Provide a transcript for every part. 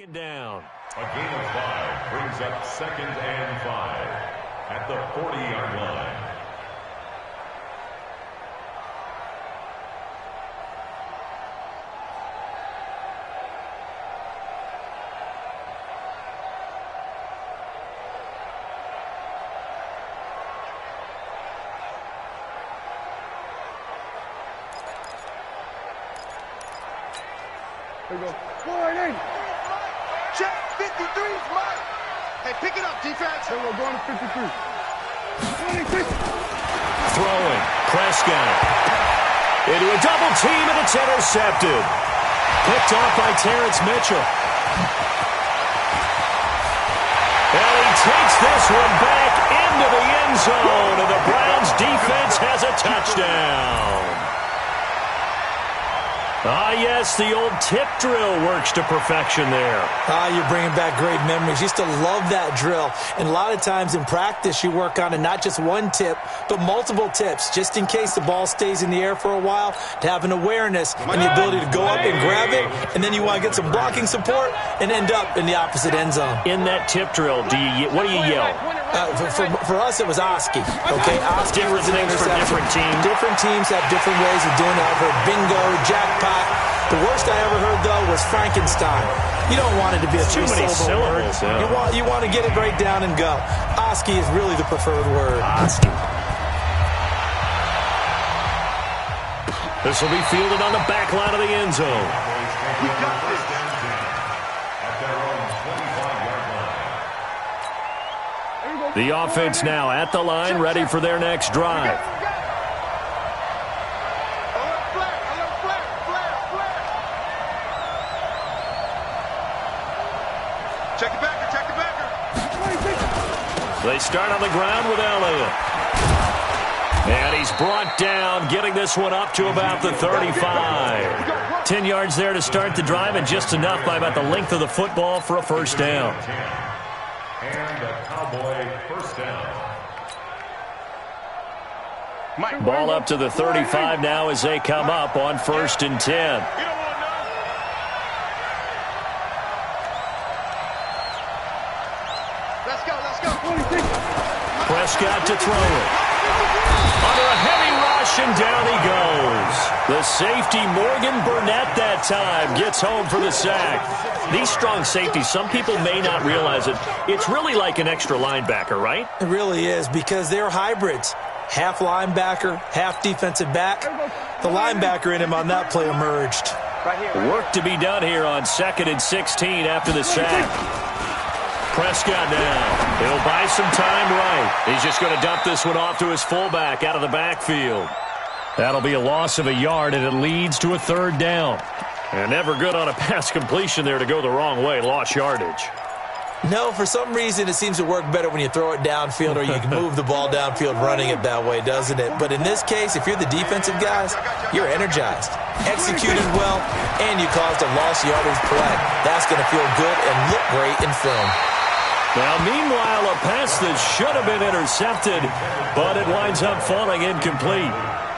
Second down. A gain of 5 brings up 2nd and 5 at the 40-yard line. There you go. Forward in. Check 53's Mike. Hey, pick it up, defense. There we go. Going to 53. 26. Throwing. Prescott. Into a double team, and it's intercepted. Picked off by Terrence Mitchell. And he takes this one back into the end zone, and the Browns defense has a touchdown. Ah, yes, the old tip drill works to perfection there. You're bringing back great memories. Used to love that drill. And a lot of times in practice, you work on it, not just one tip, but multiple tips, just in case the ball stays in the air for a while, to have an awareness and the ability to go up and grab it, and then you want to get some blocking support and end up in the opposite end zone. In that tip drill, what do you yell? For us, it was Oski. Okay, Oski was an things for different teams. Different teams have different ways of doing it. I've heard bingo, jackpot. The worst I ever heard, though, was Frankenstein. You don't want it to be a too many syllable syllables. word. You want to get it right down and go. Oski is really the preferred word. Oski. This will be fielded on the back line of the end zone. We got this. At their own 25-yard line. The offense now at the line, ready for their next drive. Check it backer, check it backer. They start on the ground with Elliott. And he's brought down, getting this one up to about the 35. 10 yards there to start the drive, and just enough by about the length of the football for a first down. And a Cowboy first down. Ball up to the 35 now as they come up on 1st and 10. Prescott to throw it. Under a heavy rush, and down he goes. The safety, Morgan Burnett, that time gets home for the sack. These strong safeties, some people may not realize it. It's really like an extra linebacker, right? It really is, because they're hybrids. Half linebacker, half defensive back. The linebacker in him on that play emerged. Work to be done here on 2nd and 16 after the sack. Prescott now. He'll buy some time right. He's just going to dump this one off to his fullback out of the backfield. That'll be a loss of a yard, and it leads to a 3rd down. And never good on a pass completion there to go the wrong way. Lost yardage. No, for some reason it seems to work better when you throw it downfield or you can move the ball downfield running it that way, doesn't it? But in this case, if you're the defensive guys, you're energized, executed well, and you caused a lost yardage play. That's going to feel good and look great in film. Now, meanwhile, a pass that should have been intercepted, but it winds up falling incomplete.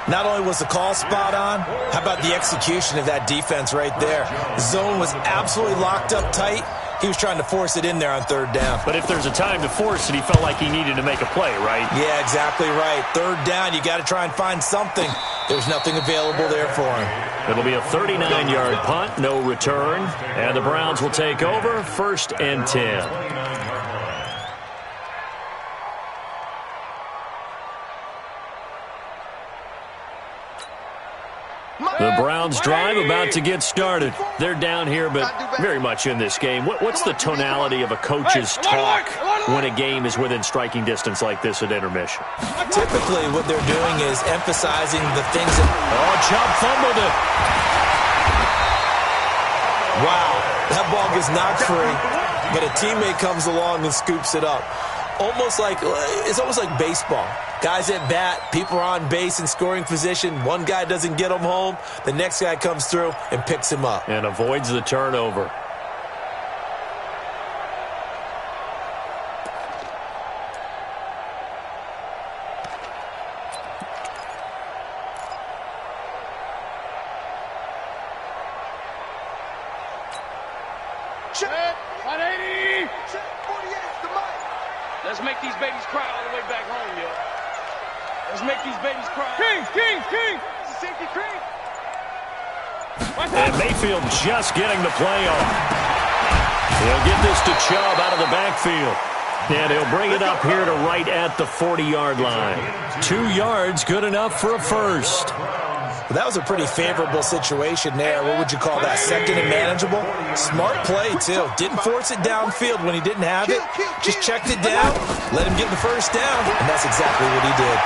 Not only was the call spot on, how about the execution of that defense right there? The zone was absolutely locked up tight. He was trying to force it in there on 3rd down. But if there's a time to force it, he felt like he needed to make a play, right? Yeah, exactly right. 3rd down, you got to try and find something. There's nothing available there for him. It'll be a 39-yard punt, no return, and the Browns will take over 1st and 10. The Browns drive about to get started. They're down here, but very much in this game. What's the tonality of a coach's talk when a game is within striking distance like this at intermission? Typically, what they're doing is emphasizing the things that... Oh, Chubb fumbled it. Wow, that ball gets knocked free, but a teammate comes along and scoops it up. It's almost like baseball. Guys at bat, people are on base in scoring position. One guy doesn't get him home. The next guy comes through and picks him up. And avoids the turnover. Check. 180. Check 48 to Mike. Let's make these babies cry all the way back home, yo. Let's make these babies cry. Kings. It's a safety cream. And Mayfield just getting the play on. He'll get this to Chubb out of the backfield. And he'll bring it up here to right at the 40-yard line. 2 yards, good enough for a first. Well, that was a pretty favorable situation there. What would you call that? Second and manageable? Smart play, too. Didn't force it downfield when he didn't have it. Just checked it down, let him get the first down, and that's exactly what he did.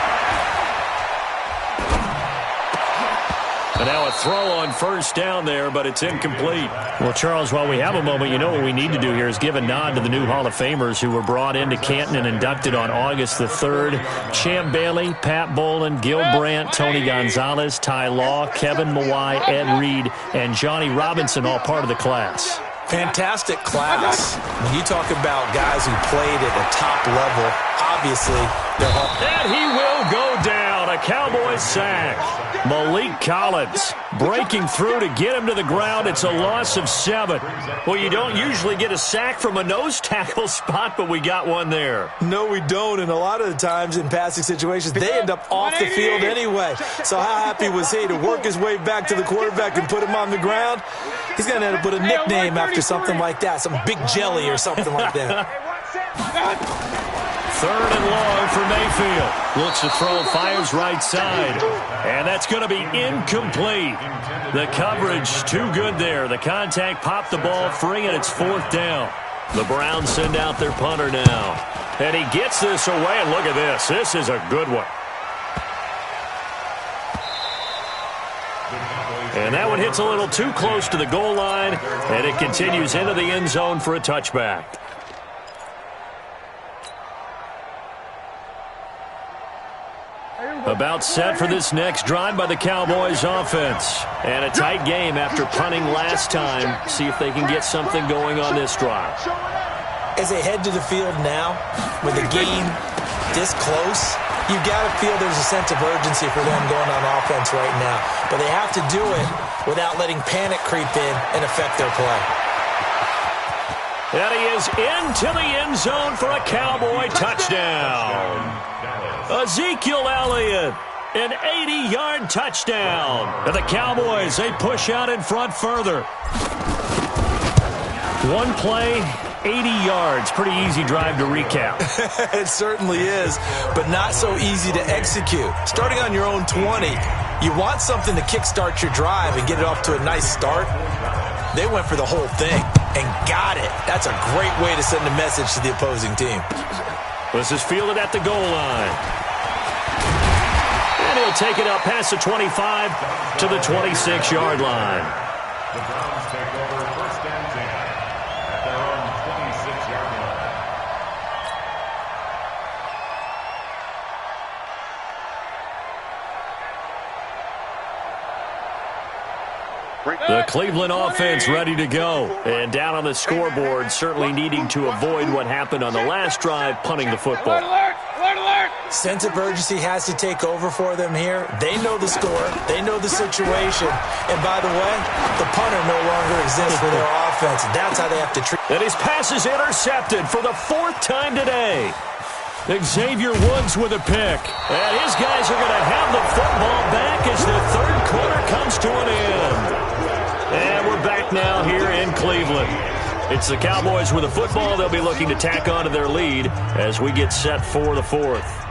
And now a throw on first down there, but it's incomplete. Well, Charles, while we have a moment, you know what we need to do here is give a nod to the new Hall of Famers who were brought into Canton and inducted on August the 3rd. Champ Bailey, Pat Bolin, Gil Brandt, Tony Gonzalez, Ty Law, Kevin Mawai, Ed Reed, and Johnny Robinson, all part of the class. Fantastic class. When you talk about guys who played at a top level, obviously they're all... And he will go down. A Cowboys sack. Malik Collins breaking through to get him to the ground. It's a loss of 7. Well, you don't usually get a sack from a nose tackle spot, but we got one there. No, we don't. And a lot of the times in passing situations, they end up off the field anyway. So how happy was he to work his way back to the quarterback and put him on the ground? He's going to have to put a nickname after something like that, some Big Jelly or something like that. 3rd and long for Mayfield. Looks to throw, fires right side. And that's going to be incomplete. The coverage too good there. The contact popped the ball free, and it's 4th down. The Browns send out their punter now. And he gets this away, and look at this. This is a good one. And that one hits a little too close to the goal line, and it continues into the end zone for a touchback. About set for this next drive by the Cowboys offense. And a tight game after punting last time. See if they can get something going on this drive. As they head to the field now, with the game this close, you got to feel there's a sense of urgency for them going on offense right now. But they have to do it without letting panic creep in and affect their play. And he is into the end zone for a Cowboy touchdown. Ezekiel Elliott, an 80-yard touchdown. And the Cowboys, they push out in front further. One play, 80 yards. Pretty easy drive to recap. It certainly is, but not so easy to execute. Starting on your own 20, you want something to kickstart your drive and get it off to a nice start. They went for the whole thing and got it. That's a great way to send a message to the opposing team. This is fielded at the goal line. And he'll take it up past the 25 to the 26-yard line. The Browns take over 1st and 10 at their own 26-yard line. The Cleveland offense ready to go. And down on the scoreboard, certainly needing to avoid what happened on the last drive, punting the football. Sense of urgency has to take over for them here. They know the score. They know the situation. And by the way, the punter no longer exists for their offense. That's how they have to treat. And his pass is intercepted for the 4th time today. Xavier Woods with a pick. And his guys are going to have the football back as the 3rd quarter comes to an end. And we're back now here in Cleveland. It's the Cowboys with the football. They'll be looking to tack on to their lead as we get set for the 4th.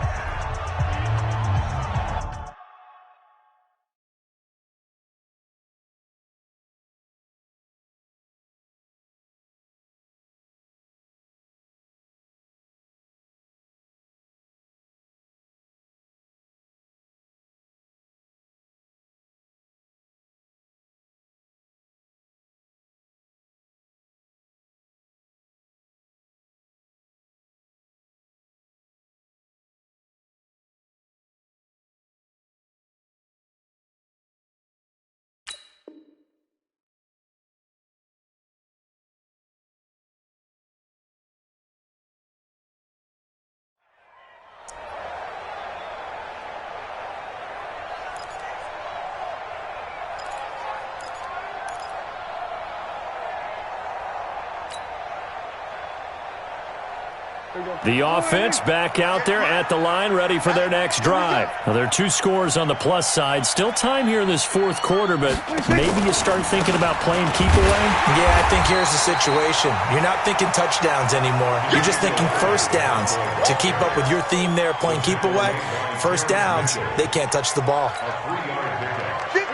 The offense back out there at the line, ready for their next drive. Now, there are 2 scores on the plus side. Still time here in this 4th quarter, but maybe you start thinking about playing keep away? Yeah, I think here's the situation. You're not thinking touchdowns anymore. You're just thinking first downs. To keep up with your theme there, playing keep away, first downs, they can't touch the ball.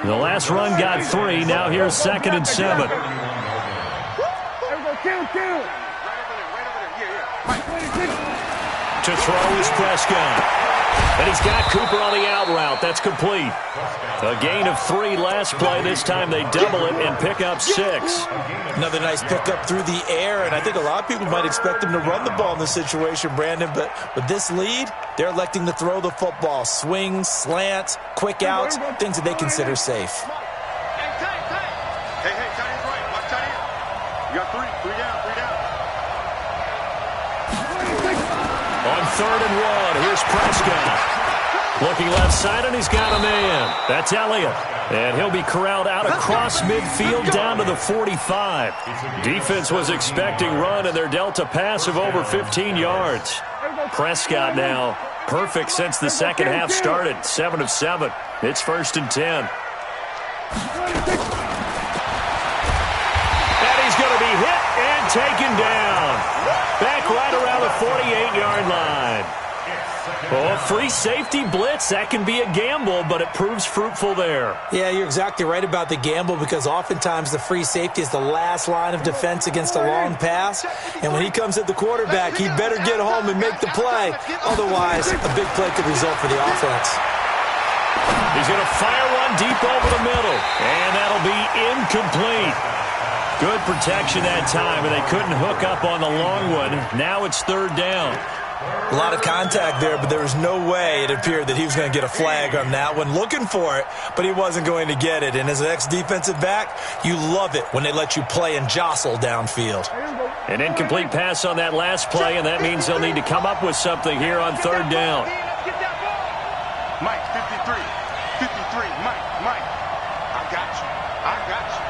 The last run got 3. Now here's 2nd and 7. Kill. To throw is Prescott. And he's got Cooper on the out route. That's complete. A gain of 3 last play. This time they double it and pick up 6. Another nice pickup through the air, and I think a lot of people might expect him to run the ball in this situation, Brandon, but with this lead, they're electing to throw the football. Swings, slants, quick outs, things that they consider safe. Hey, tight end right. Watch tight end. You got 3 down. On 3rd and 1, here's Prescott. Looking left side, and he's got a man. That's Elliott. And he'll be corralled out across midfield down to the 45. Defense was expecting run, and they're dealt a pass of over 15 yards. Prescott now perfect since the second half started. 7 of 7. It's 1st and 10. And he's going to be hit and taken down. Back right around the 48-yard line. Oh, free safety blitz, that can be a gamble, but it proves fruitful there. Yeah, you're exactly right about the gamble because oftentimes the free safety is the last line of defense against a long pass. And when he comes at the quarterback, he better get home and make the play. Otherwise, a big play could result for the offense. He's going to fire one deep over the middle, and that'll be incomplete. Good protection that time, and they couldn't hook up on the long one. Now it's 3rd down. A lot of contact there, but there was no way it appeared that he was going to get a flag on that one. Looking for it, but he wasn't going to get it. And as an ex-defensive back, you love it when they let you play and jostle downfield. An incomplete pass on that last play, and that means they'll need to come up with something here on 3rd down. Mike, 53. Mike. I got you.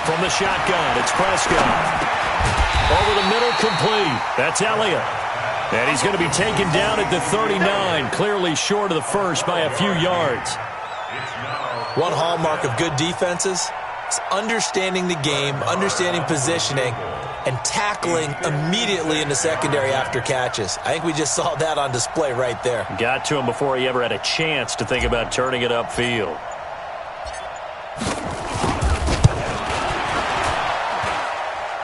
From the shotgun, it's Prescott. Over the middle, complete. That's Elliott. And he's going to be taken down at the 39, clearly short of the first by a few yards. One hallmark of good defenses is understanding the game, understanding positioning, and tackling immediately in the secondary after catches. I think we just saw that on display right there. Got to him before he ever had a chance to think about turning it upfield.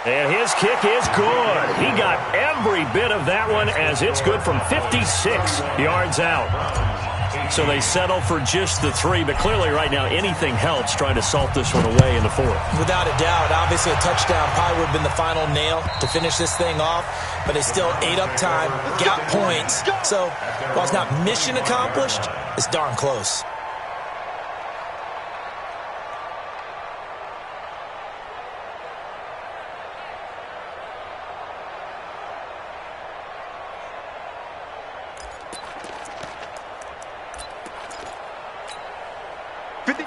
And his kick is good. He got every bit of that one as it's good from 56 yards out. So they settle for just the 3, but clearly right now anything helps trying to salt this one away in the 4th. Without a doubt, obviously a touchdown probably would have been the final nail to finish this thing off, but they still ate up time, got points. So while it's not mission accomplished, it's darn close.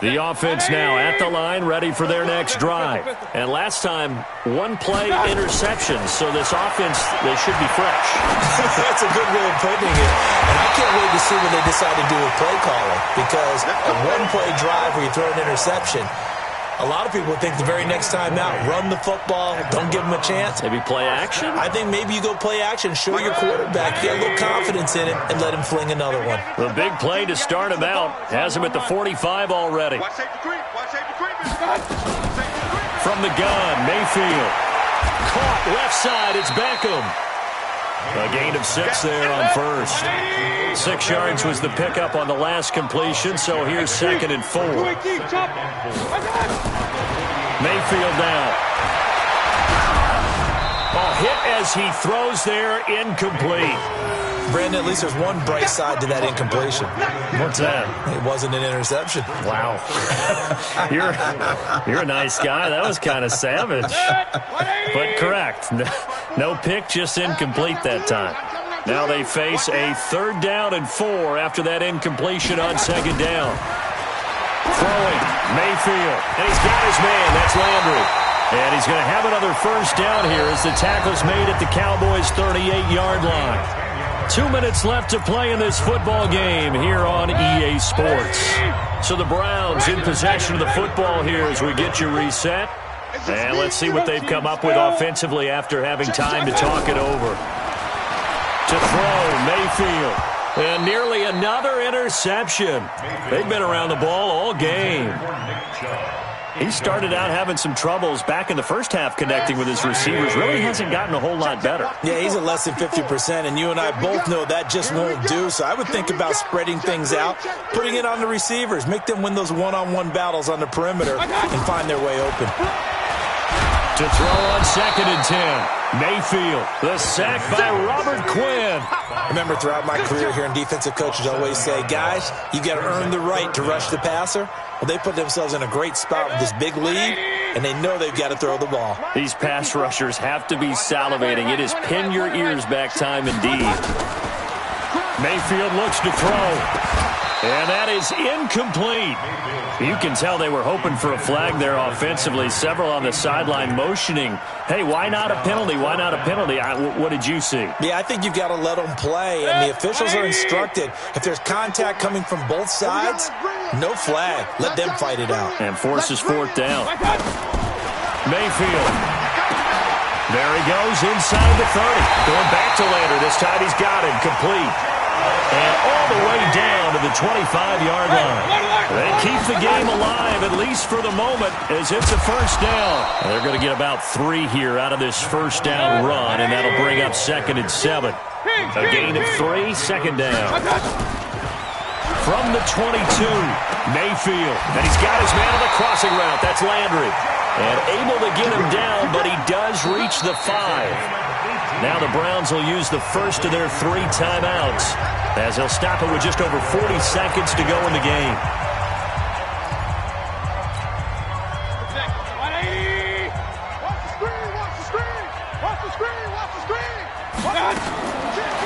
The offense now at the line, ready for their next drive. And last time, 1-play interception, so this offense, they should be fresh. That's a good way of putting it. And I can't wait to see what they decide to do with play calling, because a 1-play drive where you throw an interception, a lot of people would think the very next time out, run the football, don't give them a chance. Maybe play action? I think maybe you go play action, show your quarterback, get a little confidence in it, and let him fling another one. The big play to start him out has him at the 45 already. From the gun, Mayfield. Caught left side, it's Beckham. A gain of 6 there on first. 6 yards was the pickup on the last completion, so here's 2nd and 4. Mayfield now. A hit as he throws there, incomplete. Brandon, at least there's one bright side to that incompletion. What's that? It wasn't an interception. Wow. You're a nice guy. That was kind of savage. But correct. No pick, just incomplete that time. Now they face a 3rd down and 4 after that incompletion on 2nd down. Throwing. Mayfield, and he's got his man. That's Landry. And he's going to have another first down here as the tackle's made at the Cowboys' 38-yard line. 2 minutes left to play in this football game here on EA Sports. So the Browns in possession of the football here as we get you reset. And let's see what they've come up with offensively after having time to talk it over. To throw, Mayfield. And nearly another interception. They've been around the ball all game. He started out having some troubles back in the first half connecting with his receivers. Really hasn't gotten a whole lot better. Yeah, he's at less than 50%, and you and I both know that just won't do. So I would think about spreading things out, putting it on the receivers, make them win those one-on-one battles on the perimeter and find their way open. To throw on 2nd and 10. Mayfield, the sack by Robert Quinn. Remember, throughout my career here in defensive coaches always say, guys, you got to earn the right to rush the passer. Well, they put themselves in a great spot with this big lead, and they know they've got to throw the ball. These pass rushers have to be salivating. It is pin your ears back time indeed. Mayfield looks to throw. And that is incomplete. You can tell they were hoping for a flag there offensively. Several on the sideline motioning, hey, why not a penalty? Why not a penalty? What did you see? Yeah, I think you've got to let them play, and the officials are instructed. If there's contact coming from both sides, no flag. Let them fight it out. And forces 4th down. Mayfield. There he goes inside the 30. Going back to Lander. This time he's got him complete. And all the way down to the 25-yard line. They keep the game alive, at least for the moment, as it's a first down. They're going to get about 3 here out of this first down run, and that'll bring up 2nd and 7. A gain of 3, 2nd down. From the 22, Mayfield. And he's got his man on the crossing route. That's Landry. And able to get him down, but he does reach the 5. Now the Browns will use the first of their 3 timeouts as they'll stop it with just over 40 seconds to go in the game.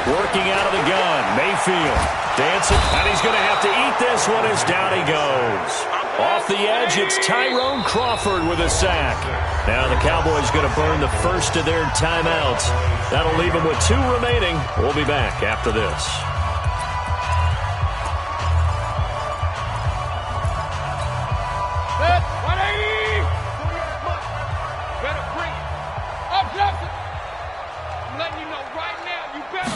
Working out of the gun, Mayfield dancing, and he's going to have to eat this one as down he goes. Off the edge, it's Tyrone Crawford with a sack. Now the Cowboys going to burn the first of their timeouts. That'll leave them with 2 remaining. We'll be back after this. Set, 180. Better bring it. Up, Johnson. I'm letting you know right now, you better.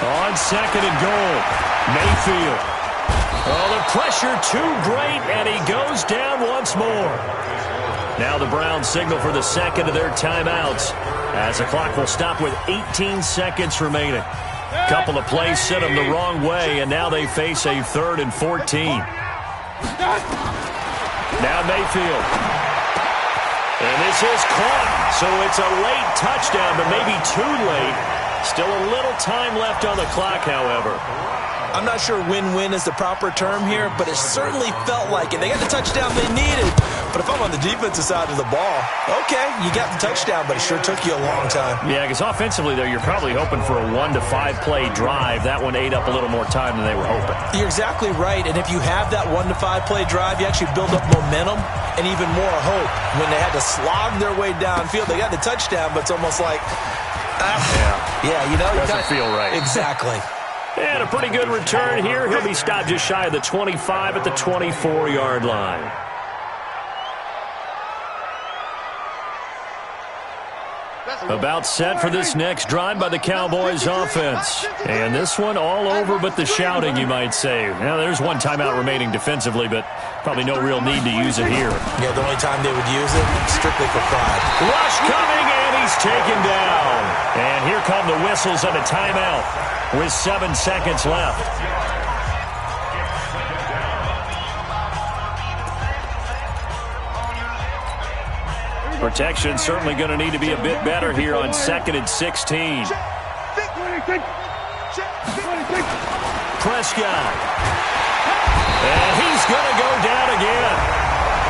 On 2nd and goal, Mayfield. Oh, the pressure too great, and he goes down once more. Now the Browns signal for the 2nd of their timeouts as the clock will stop with 18 seconds remaining. Couple of plays sent them the wrong way, and now they face a 3rd and 14. Now Mayfield. And this is caught, so it's a late touchdown, but maybe too late. Still a little time left on the clock, however. I'm not sure win-win is the proper term here, but it certainly felt like it. They got the touchdown they needed. But if I'm on the defensive side of the ball, okay, you got the touchdown, but it sure took you a long time. Yeah, because offensively, though, you're probably hoping for a 1 to 5 play drive. That one ate up a little more time than they were hoping. You're exactly right, and if you have that 1 to 5 play drive, you actually build up momentum and even more hope. When they had to slog their way downfield, they got the touchdown, but it's almost like, yeah, you know. Doesn't feel right. Exactly. And a pretty good return here. He'll be stopped just shy of the 25 at the 24-yard line. About set for this next drive by the Cowboys offense. And this one all over but the shouting, you might say. Now, there's 1 timeout remaining defensively, but probably no real need to use it here. Yeah, the only time they would use it, strictly for pride. Rush coming, and he's taken down. And here come the whistles and a timeout with 7 seconds left. Protection certainly going to need to be a bit better here on 2nd and 16. Prescott. And he's going to go down again.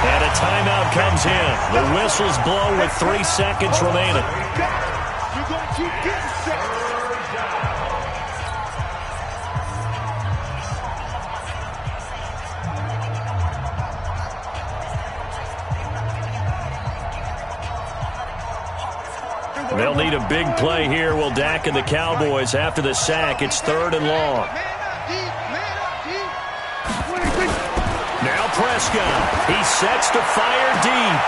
And a timeout comes in. The whistles blow with 3 seconds remaining. You're going to keep getting set. They'll need a big play here. Will Dak and the Cowboys after the sack. It's 3rd and long. Now Prescott. He sets to fire deep.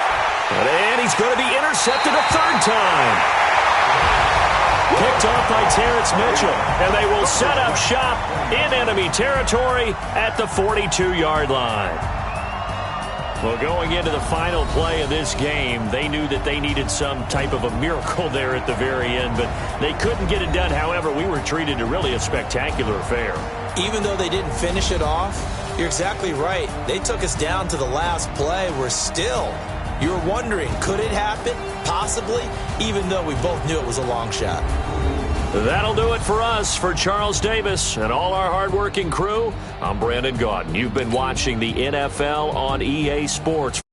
And he's going to be intercepted a 3rd time. Picked off by Terrence Mitchell. And they will set up shop in enemy territory at the 42-yard line. Well, going into the final play of this game, they knew that they needed some type of a miracle there at the very end, but they couldn't get it done. However, we were treated to really a spectacular affair. Even though they didn't finish it off, you're exactly right. They took us down to the last play. We're still, you're wondering, could it happen? Possibly, even though we both knew it was a long shot. That'll do it for us. For Charles Davis and all our hardworking crew, I'm Brandon Gaudin. You've been watching the NFL on EA Sports.